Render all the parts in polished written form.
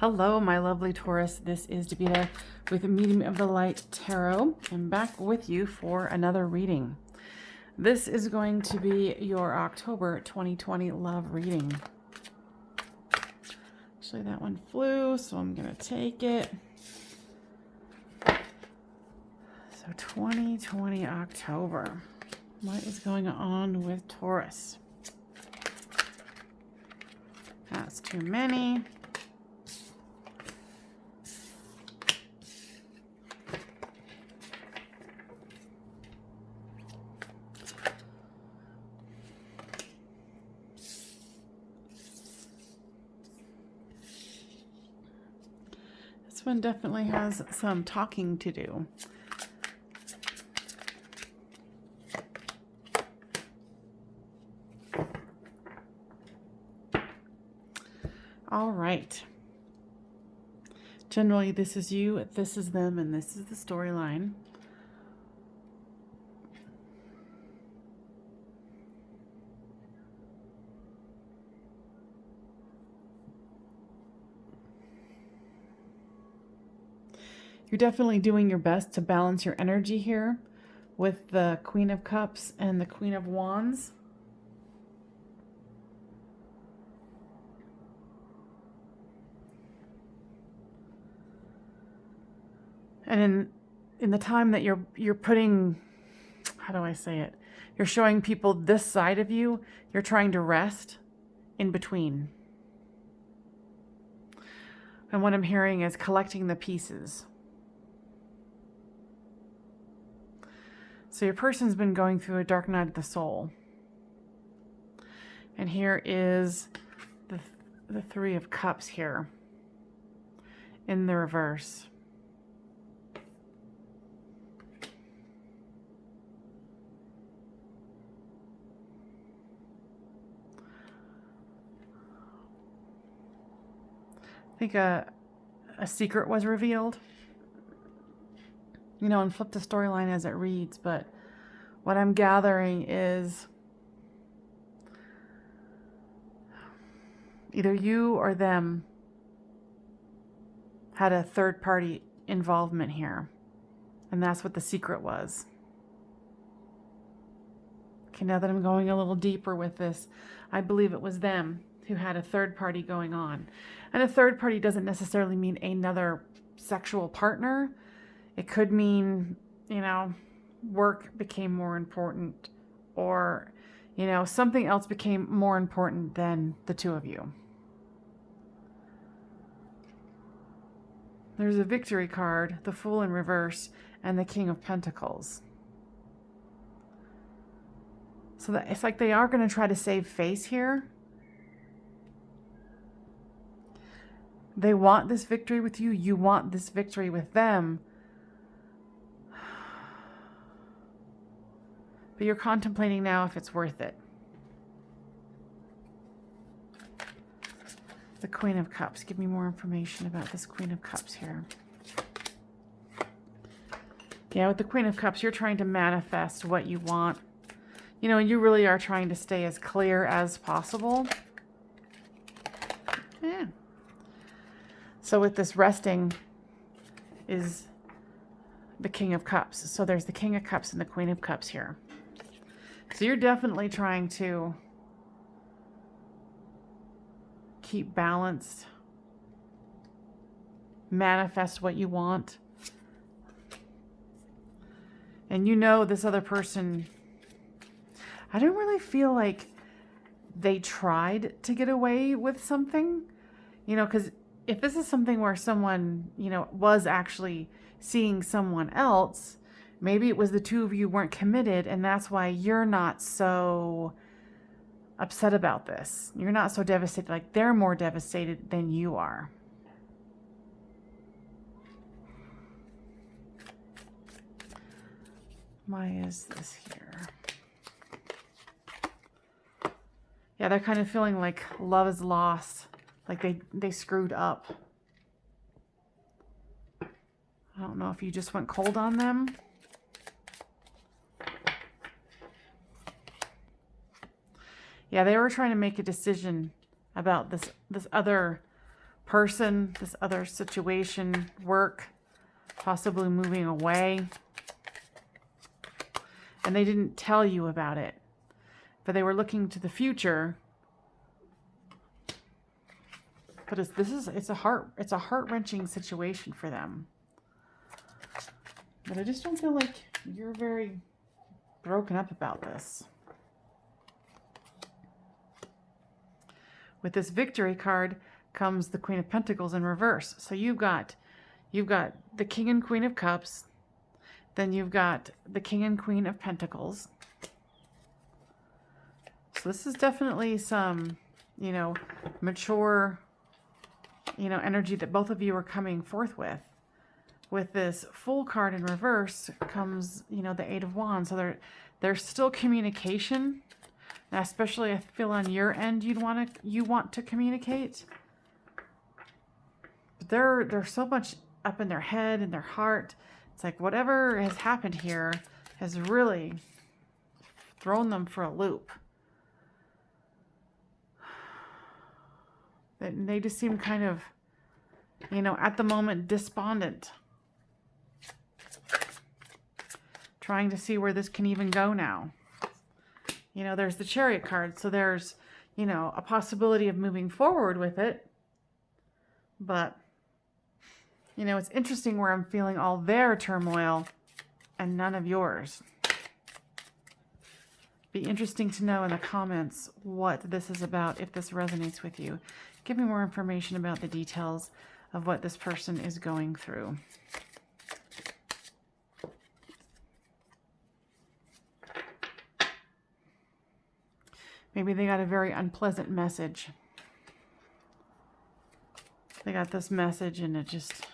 Hello, my lovely Taurus. This is Davida with Medium of the Light Tarot. I'm back with you for another reading. This is going to be your October 2020 love reading. Actually, that one flew, so I'm going to take it. So 2020 October. What is going on with Taurus? That's too many. This one definitely has some talking to do. All right. Generally, this is you, this is them, and this is the storyline. You're definitely doing your best to balance your energy here with the Queen of Cups and the Queen of Wands. And in the time that you're putting, how do I say it? You're showing people this side of you, you're trying to rest in between. And what I'm hearing is collecting the pieces. So your person's been going through a dark night of the soul. And here is the Three of Cups here in the reverse. I think a secret was revealed. You know, and flip the storyline as it reads, but what I'm gathering is either you or them had a third party involvement here, and that's what the secret was. Okay, now that I'm going a little deeper with this, I believe it was them who had a third party going on. And a third party doesn't necessarily mean another sexual partner. It could mean, you know, work became more important, or, you know, something else became more important than the two of you. There's a victory card, the Fool in reverse, and the King of Pentacles. So that it's like they are going to try to save face here. They want this victory with you. You want this victory with them. But you're contemplating now if it's worth it. The Queen of Cups. Give me more information about this Queen of Cups here. Yeah, with the Queen of Cups, you're trying to manifest what you want. You know, and you really are trying to stay as clear as possible. Yeah. So with this resting is the King of Cups. So there's the King of Cups and the Queen of Cups here. So you're definitely trying to keep balanced, manifest what you want. And you know this other person, I don't really feel like they tried to get away with something, you know, because if this is something where someone, you know, was actually seeing someone else, maybe it was the two of you weren't committed, and that's why you're not so upset about this. You're not so devastated. Like, they're more devastated than you are. Why is this here? Yeah, they're kind of feeling like love is lost. Like they screwed up. I don't know if you just went cold on them. Yeah, they were trying to make a decision about this other person, this other situation, work, possibly moving away. And they didn't tell you about it, but they were looking to the future. But it's a heart-wrenching situation for them. But I just don't feel like you're very broken up about this. With this victory card comes the Queen of Pentacles in reverse. So you've got the King and Queen of Cups, then you've got the King and Queen of Pentacles. So this is definitely some, mature, energy that both of you are coming forth with. With this Fool card in reverse comes, the Eight of Wands. So there's still communication. Now, especially I feel on your end you want to communicate. But they're so much up in their head and their heart. It's like whatever has happened here has really thrown them for a loop. And they just seem kind of, at the moment despondent. Trying to see where this can even go now. There's the Chariot card, so there's, a possibility of moving forward with it. But, it's interesting where I'm feeling all their turmoil and none of yours. Be interesting to know in the comments what this is about, if this resonates with you. Give me more information about the details of what this person is going through. Maybe they got a very unpleasant message. They got this message and it just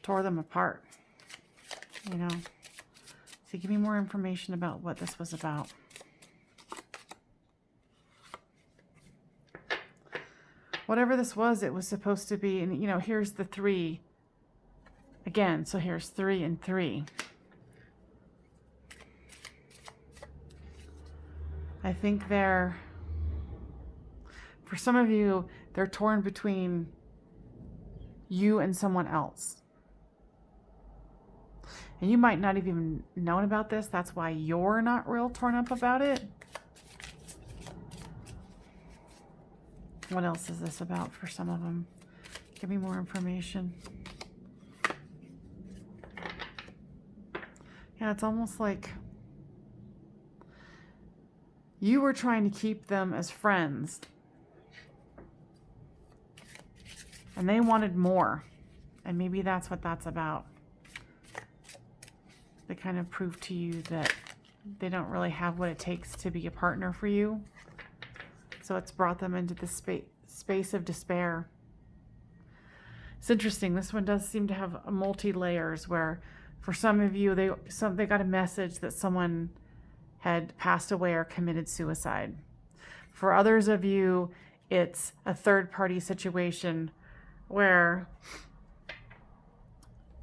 tore them apart. So give me more information about what this was about. Whatever this was, it was supposed to be, and here's the 3 again. So here's 3 and 3. I think for some of you, they're torn between you and someone else. And you might not even known about this. That's why you're not real torn up about it. What else is this about for some of them? Give me more information. Yeah, it's almost like you were trying to keep them as friends. And they wanted more. And maybe that's what that's about. They kind of prove to you that they don't really have what it takes to be a partner for you. So it's brought them into the space of despair. It's interesting. This one does seem to have multi-layers where for some of you, they got a message that someone had passed away or committed suicide. For others of you, it's a third-party situation where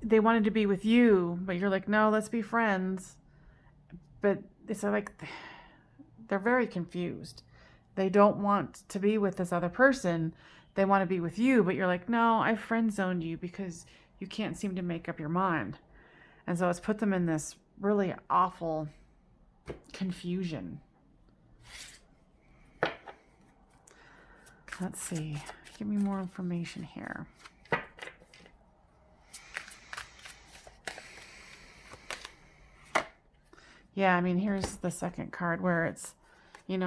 they wanted to be with you, but you're like, no, let's be friends. But it's like they're very confused. They don't want to be with this other person. They want to be with you, but you're like, no, I friend zoned you because you can't seem to make up your mind. And so it's put them in this really awful confusion. Let's see. Give me more information here. Yeah, I mean, here's the second card where it's,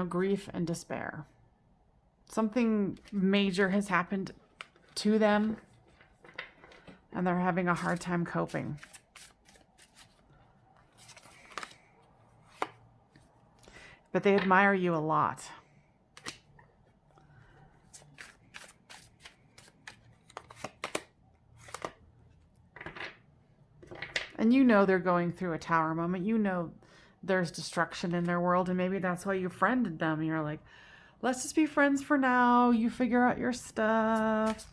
grief and despair. Something major has happened to them, and they're having a hard time coping. But they admire you a lot. And they're going through a tower moment. There's destruction in their world, and maybe that's why you friended them. And you're like, let's just be friends for now. You figure out your stuff.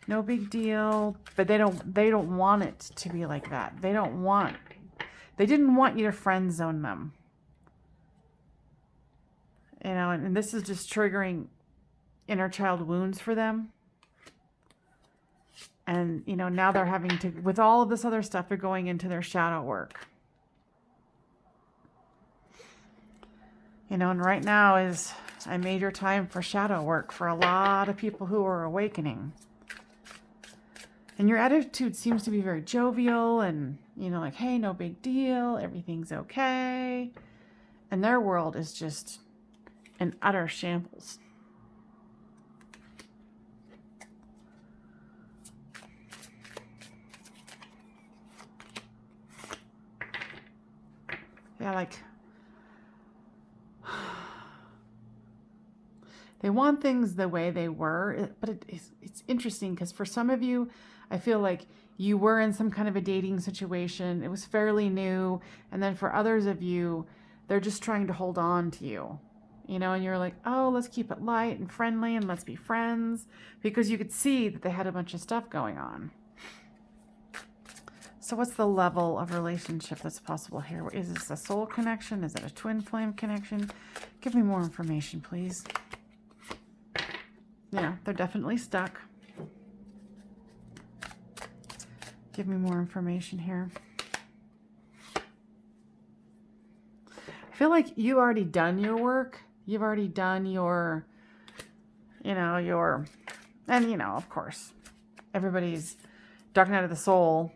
No big deal. But they don't want it to be like that. They didn't want you to friend zone them. And this is just triggering inner child wounds for them. And, you know, now they're having to, with all of this other stuff, they're going into their shadow work. You know, and right now is a major time for shadow work for a lot of people who are awakening. And your attitude seems to be very jovial and, you know, like, hey, no big deal, everything's okay. And their world is just in utter shambles. Yeah, like, they want things the way they were, but it's interesting because for some of you, I feel like you were in some kind of a dating situation. It was fairly new. And then for others of you, they're just trying to hold on to you, you know, and you're like, oh, let's keep it light and friendly and let's be friends, because you could see that they had a bunch of stuff going on. So what's the level of relationship that's possible here? Is this a soul connection? Is it a twin flame connection? Give me more information, please. Yeah, they're definitely stuck. Give me more information here. I feel like you've already done your work. You've already done your, you know, and you know, of course, everybody's dark night of the soul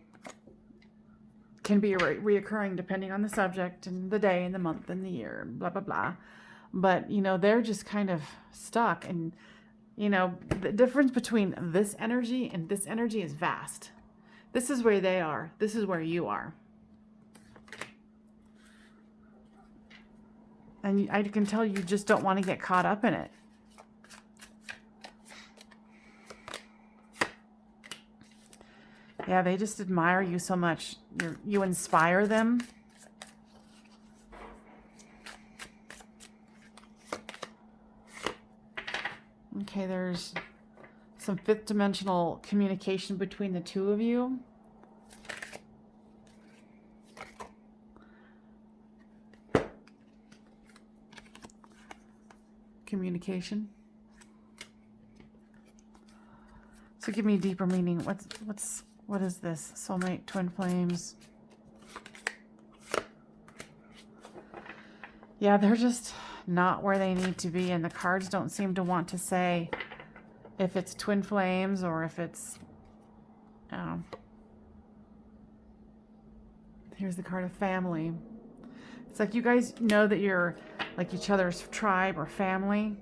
can be reoccurring depending on the subject and the day and the month and the year and blah, blah, blah. But, you know, they're just kind of stuck. And, you know, the difference between this energy and this energy is vast. This is where they are. This is where you are. And I can tell you just don't want to get caught up in it. Yeah, they just admire you so much. You inspire them. Okay, there's some fifth dimensional communication between the two of you. Communication. So give me a deeper meaning. What is this? Soulmate, twin flames. Yeah, they're just not where they need to be, and the cards don't seem to want to say if it's twin flames or if it's here's the card of family. It's like you guys know that you're like each other's tribe or family,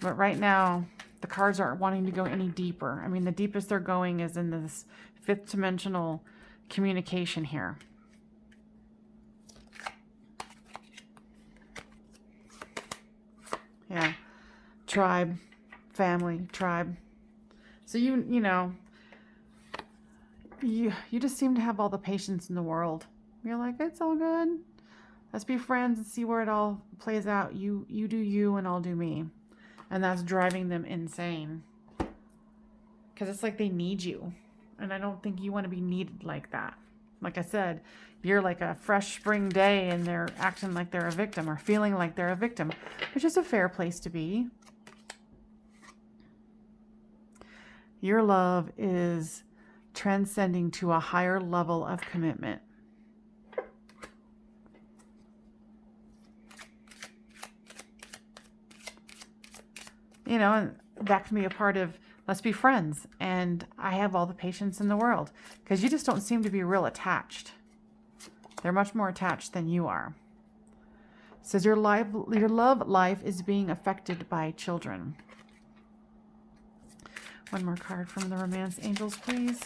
but right now the cards aren't wanting to go any deeper. I mean, the deepest they're going is in this fifth dimensional communication here. Yeah. Tribe, family, tribe. So you know, you just seem to have all the patience in the world. You're like, it's all good. Let's be friends and see where it all plays out. You do you and I'll do me. And that's driving them insane. Because it's like they need you. And I don't think you want to be needed like that. Like I said, you're like a fresh spring day and they're acting like they're a victim or feeling like they're a victim, which is a fair place to be. Your love is transcending to a higher level of commitment. You know, and that can be a part of, let's be friends. And I have all the patience in the world because you just don't seem to be real attached. They're much more attached than you are. It says your love life is being affected by children. One more card from the Romance Angels, please.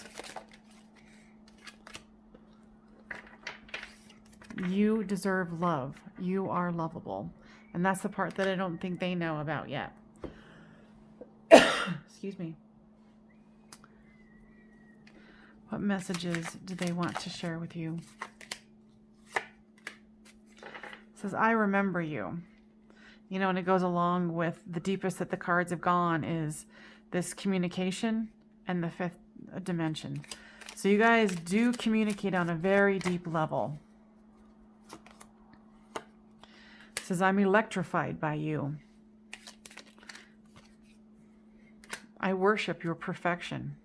You deserve love. You are lovable. And that's the part that I don't think they know about yet. Excuse me. What messages do they want to share with you? It says, I remember you. You know, and it goes along with the deepest that the cards have gone is this communication and the fifth dimension. So you guys do communicate on a very deep level. It says, I'm electrified by you. I worship your perfection.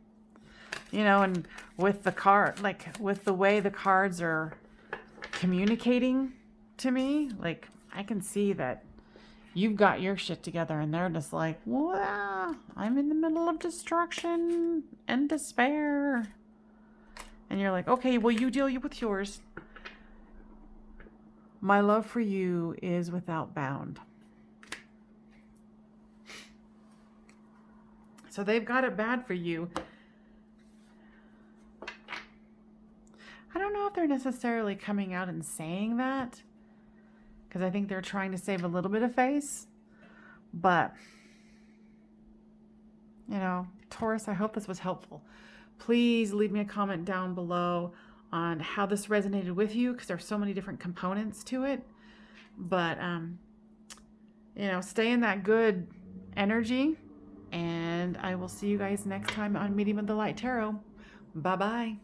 you know, and with the card, like with the way the cards are communicating to me, like I can see that you've got your shit together and they're just like, well, I'm in the middle of destruction and despair. And you're like, okay, well, you deal with yours. My love for you is without bound. So they've got it bad for you. I don't know if they're necessarily coming out and saying that, because I think they're trying to save a little bit of face. But, you know, Taurus, I hope this was helpful. Please leave me a comment down below on how this resonated with you, because there's so many different components to it. But, you know, stay in that good energy. And I will see you guys next time on Medium of the Light Tarot. Bye-bye.